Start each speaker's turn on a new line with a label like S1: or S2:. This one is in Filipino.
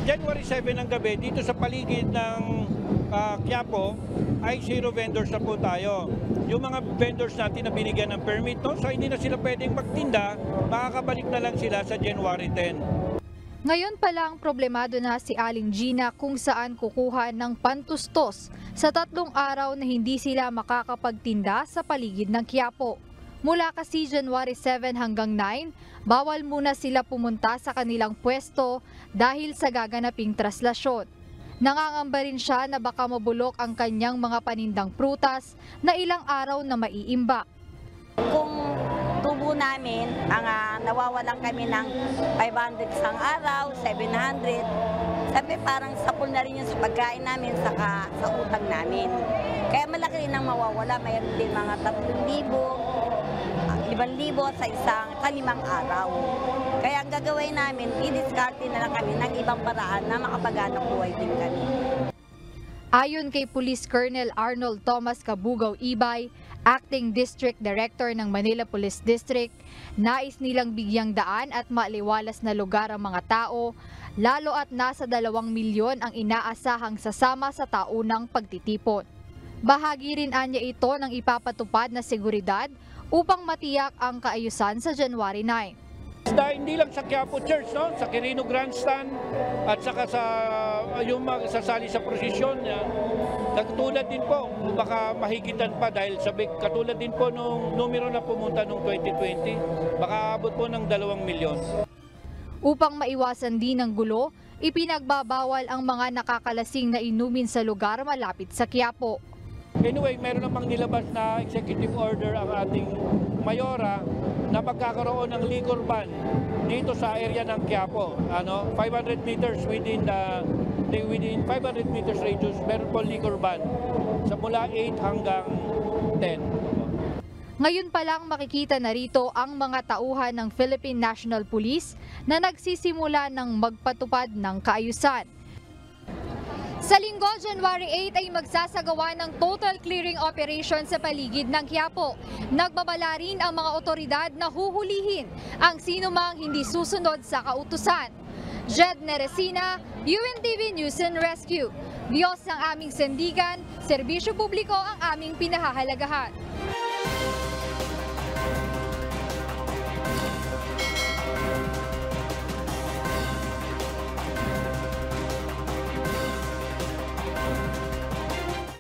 S1: January 7 ng gabi, dito sa paligid ng Quiapo, ay 0 vendors na po tayo. Yung mga vendors natin na binigyan ng permit, no? So hindi na sila pwedeng magtinda, makakabalik na lang sila sa January 10.
S2: Ngayon pa lang problemado na si Aling Gina kung saan kukuha ng pantustos sa 3 araw na hindi sila makakapagtinda sa paligid ng Quiapo. Mula kasi January 7 hanggang 9, bawal muna sila pumunta sa kanilang pwesto dahil sa gaganaping traslasyon. Nangangamba rin siya na baka mabulok ang kanyang mga panindang prutas na ilang araw na maiimbak.
S3: Kung tubo namin, nawawalan kami ng 500 isang araw, 700. Sabi parang sapul na rin yun sa pagkain namin, saka sa utang namin. Kaya malaki rin ang mawawala, mayroon din mga 3,000, 5,000 sa 5 araw. Kaya ang gagawin namin, i-discarte na lang kami ng ibang paraan na makapaghanap buhay din kami.
S2: Ayon kay Police Colonel Arnold Thomas Kabugaw-Ibay, Acting District Director ng Manila Police District, nais nilang bigyang daan at maliwalas na lugar ang mga tao, lalo at nasa 2 milyon ang inaasahang sasama sa taunang pagtitipon. Bahagi rin anya ito ng ipapatupad na seguridad upang matiyak ang kaayusan sa January 9.
S1: Dahil hindi lang sa Quiapo Church, no? Sa Quirino Grandstand at saka sa yung magsasali sa prosesyon. Katulad din po, baka mahigitan pa dahil katulad din po nung numero na pumunta noong 2020, baka abot po ng 2 milyon.
S2: Upang maiwasan din ang gulo, ipinagbabawal ang mga nakakalasing na inumin sa lugar malapit sa Quiapo.
S1: Anyway, meron namang nilabas na executive order ang ating mayora na magkakaroon ng liquor ban dito sa area ng Quiapo. 500 meters within 500 meters radius, meron po liquor ban sa mula 8 hanggang 10.
S2: Ngayon pa lang makikita na rito ang mga tauhan ng Philippine National Police na nagsisimula ng magpatupad ng kaayusan. Sa linggo, January 8 ay magsasagawa ng total clearing operation sa paligid ng Quiapo. Nagbabala rin ang mga otoridad na huhulihin ang sinumang hindi susunod sa kautusan. Jed Neresina, UNTV News and Rescue. Diyos ng aming sandigan, serbisyo publiko ang aming pinahahalagahan.